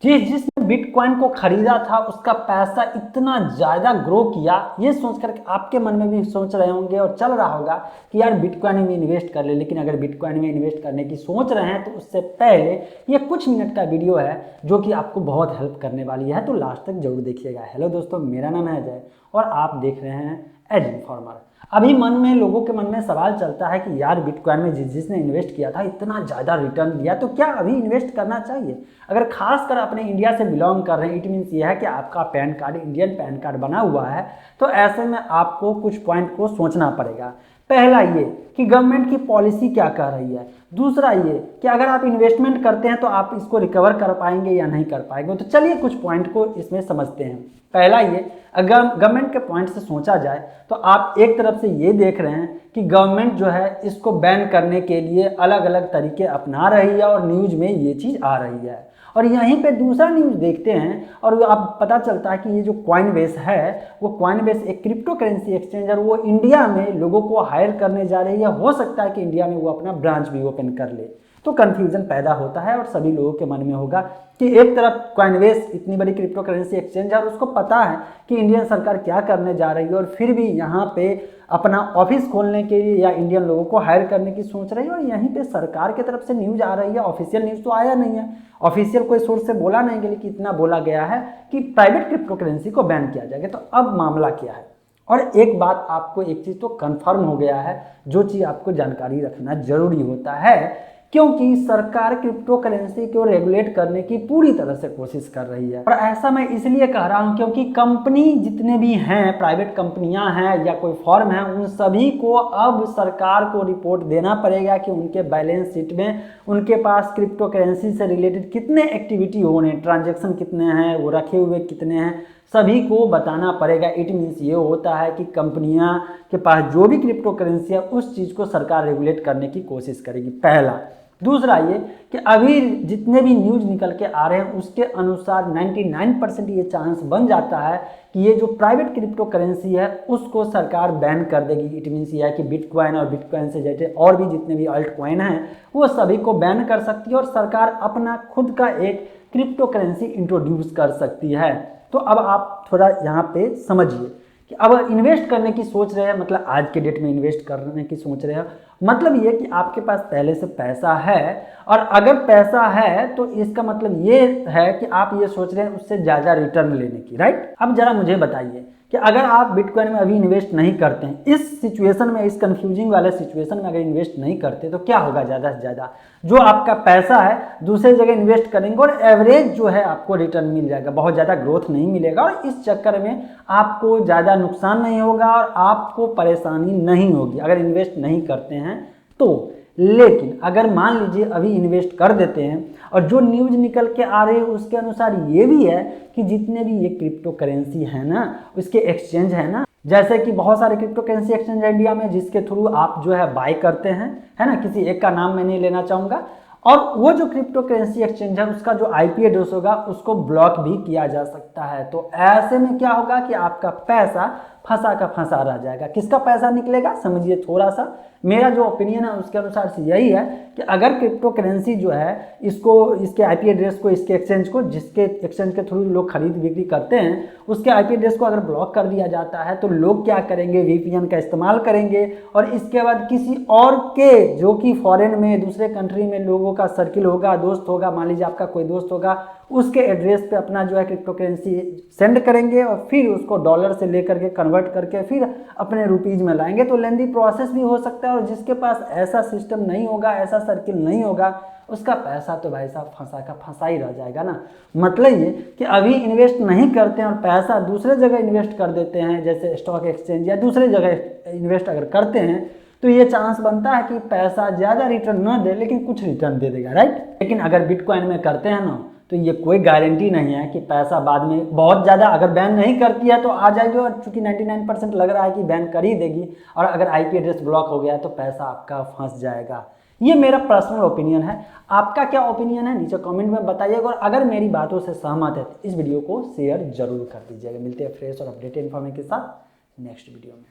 जिसने बिटकॉइन को खरीदा था उसका पैसा इतना ज़्यादा ग्रो किया, ये सोचकर आपके मन में भी सोच रहे होंगे और चल रहा होगा कि यार बिटकॉइन में इन्वेस्ट कर ले। लेकिन अगर बिटकॉइन में इन्वेस्ट करने की सोच रहे हैं तो उससे पहले ये कुछ मिनट का वीडियो है जो कि आपको बहुत हेल्प करने वाली है, तो लास्ट तक जरूर देखिएगा। हेलो दोस्तों, मेरा नाम है अजय और आप देख रहे हैं एज इन्फॉर्मर। अभी लोगों के मन में सवाल चलता है कि यार बिटकॉइन में जिसने इन्वेस्ट किया था इतना ज़्यादा रिटर्न दिया, तो क्या अभी इन्वेस्ट करना चाहिए? अगर खासकर अपने इंडिया से बिलोंग कर रहे हैं, इट मीन्स ये है कि आपका pan card Indian pan card बना हुआ है, तो ऐसे में आपको कुछ पॉइंट को सोचना पड़ेगा। पहला ये कि गवर्नमेंट की पॉलिसी क्या कह रही है, दूसरा ये कि अगर आप इन्वेस्टमेंट करते हैं तो आप इसको रिकवर कर पाएंगे या नहीं कर पाएंगे। तो चलिए कुछ पॉइंट को इसमें समझते हैं। पहला ये, अगर गवर्नमेंट के पॉइंट से सोचा जाए तो आप एक तरफ से ये देख रहे हैं कि गवर्नमेंट जो है इसको बैन करने के लिए अलग अलग तरीके अपना रही है और न्यूज़ में ये चीज़ आ रही है। और यहीं पे दूसरा न्यूज़ देखते हैं और अब पता चलता है कि ये जो कॉइनबेस है वो कॉइनबेस एक क्रिप्टो करेंसी एक्सचेंजर वो इंडिया में लोगों को हायर करने जा रही है। हो सकता है कि इंडिया में वो अपना ब्रांच भी ओपन कर ले। तो कन्फ्यूजन पैदा होता है और सभी लोगों के मन में होगा कि एक तरफ कॉइनबेस इतनी बड़ी क्रिप्टो करेंसी एक्सचेंज है और उसको पता है कि इंडियन सरकार क्या करने जा रही है और फिर भी यहाँ पे अपना ऑफिस खोलने के लिए या इंडियन लोगों को हायर करने की सोच रही है। और यहीं पे सरकार की तरफ से न्यूज़ आ रही है, ऑफिशियल न्यूज़ तो आया नहीं है, ऑफिशियल कोई सोर्स से बोला नहीं गया, लेकिन इतना बोला गया है कि प्राइवेट क्रिप्टो करेंसी को बैन किया जाएगा। तो अब मामला क्या है? और एक बात आपको एक चीज़ तो कन्फर्म हो गया है, जो चीज़ आपको जानकारी रखना जरूरी होता है, क्योंकि सरकार क्रिप्टो करेंसी को रेगुलेट करने की पूरी तरह से कोशिश कर रही है। और ऐसा मैं इसलिए कह रहा हूं क्योंकि कंपनी जितने भी हैं, प्राइवेट कंपनियां हैं या कोई फॉर्म है, उन सभी को अब सरकार को रिपोर्ट देना पड़ेगा कि उनके बैलेंस शीट में उनके पास क्रिप्टो करेंसी से रिलेटेड कितने एक्टिविटी हो रहे हैं, ट्रांजेक्शन कितने हैं, वो रखे हुए कितने हैं, सभी को बताना पड़ेगा। इट मीन्स ये होता है कि कंपनियां के पास जो भी क्रिप्टो करेंसी है उस चीज़ को सरकार रेगुलेट करने की कोशिश करेगी, पहला। दूसरा ये कि अभी जितने भी न्यूज़ निकल के आ रहे हैं उसके अनुसार 99% ये चांस बन जाता है कि ये जो प्राइवेट क्रिप्टो करेंसी है उसको सरकार बैन कर देगी। इट मीन्स ये है कि बिटकॉइन और बिटकॉइन से जैसे और भी जितने भी अल्ट कॉइन हैं वो सभी को बैन कर सकती है और सरकार अपना खुद का एक क्रिप्टो करेंसी इंट्रोड्यूस कर सकती है। तो अब आप थोड़ा यहाँ पे समझिए कि अब इन्वेस्ट करने की सोच रहे हैं, मतलब आज के डेट में इन्वेस्ट करने की सोच रहे हैं, मतलब ये कि आपके पास पहले से पैसा है, और अगर पैसा है तो इसका मतलब ये है कि आप ये सोच रहे हैं उससे ज़्यादा रिटर्न लेने की, राइट। अब जरा मुझे बताइए कि अगर आप बिटकॉइन में अभी इन्वेस्ट नहीं करते हैं, इस सिचुएशन में, इस कंफ्यूजिंग वाले सिचुएशन में अगर इन्वेस्ट नहीं करते तो क्या होगा? ज़्यादा से ज़्यादा जो आपका पैसा है दूसरे जगह इन्वेस्ट करेंगे और एवरेज जो है आपको रिटर्न मिल जाएगा, बहुत ज़्यादा ग्रोथ नहीं मिलेगा और इस चक्कर में आपको ज़्यादा नुकसान नहीं होगा और आपको परेशानी नहीं होगी अगर इन्वेस्ट नहीं करते हैं तो। लेकिन अगर मान लीजिए अभी इन्वेस्ट कर देते हैं और जो न्यूज़ निकल के आ रही है उसके अनुसार ये भी है कि जितने भी ये क्रिप्टो करेंसी है ना, उसके एक्सचेंज है ना, जैसे कि बहुत सारे क्रिप्टो करेंसी एक्सचेंज है इंडिया में जिसके थ्रू आप जो है बाय करते हैं, है ना, किसी एक का नाम मैं नहीं लेना चाहूँगा, और वो जो क्रिप्टो करेंसी एक्सचेंज है उसका जो IP एड्रेस होगा उसको ब्लॉक भी किया जा सकता है। तो ऐसे में क्या होगा कि आपका पैसा फंसा का फंसा रह जाएगा। किसका पैसा निकलेगा समझिए थोड़ा सा। मेरा जो ओपिनियन है उसके अनुसार से यही है कि अगर क्रिप्टो करेंसी जो है इसको, इसके IP एड्रेस को, इसके एक्सचेंज को, जिसके एक्सचेंज के थ्रू लोग खरीद बिक्री करते हैं, उसके IP एड्रेस को अगर ब्लॉक कर दिया जाता है तो लोग क्या करेंगे? VPN का इस्तेमाल करेंगे और इसके बाद किसी और के, जो कि फॉरेन में दूसरे कंट्री में लोगों का सर्किल होगा, दोस्त होगा, मान लीजिए आपका कोई दोस्त होगा, उसके एड्रेस पे अपना जो है क्रिप्टो करेंसी सेंड करेंगे और फिर उसको डॉलर से लेकर के कन्वर्ट करके फिर अपने रुपीज़ में लाएंगे। तो लेंदी प्रोसेस भी हो सकता है और जिसके पास ऐसा सिस्टम नहीं होगा, ऐसा सर्किल नहीं होगा, उसका पैसा तो भाई साहब फंसा का फंसा ही रह जाएगा ना। मतलब ये कि अभी इन्वेस्ट नहीं करते हैं और पैसा दूसरे जगह इन्वेस्ट कर देते हैं, जैसे स्टॉक एक्सचेंज या दूसरे जगह इन्वेस्ट अगर करते हैं तो ये चांस बनता है कि पैसा ज़्यादा रिटर्न ना दे लेकिन कुछ रिटर्न दे देगा, राइट। लेकिन अगर बिटकॉइन में करते हैं ना तो ये कोई गारंटी नहीं है कि पैसा बाद में बहुत ज़्यादा, अगर बैन नहीं करती है तो आ जाएगी और चूंकि 99% लग रहा है कि बैन कर ही देगी, और अगर IP एड्रेस ब्लॉक हो गया तो पैसा आपका फंस जाएगा। ये मेरा पर्सनल ओपिनियन है। आपका क्या ओपिनियन है नीचे कमेंट में बताइएगा, और अगर मेरी बातों से सहमत है तो इस वीडियो को शेयर जरूर कर दीजिएगा। मिलते हैं फ्रेश और अपडेटेड इन्फॉर्मेशन के साथ नेक्स्ट वीडियो में।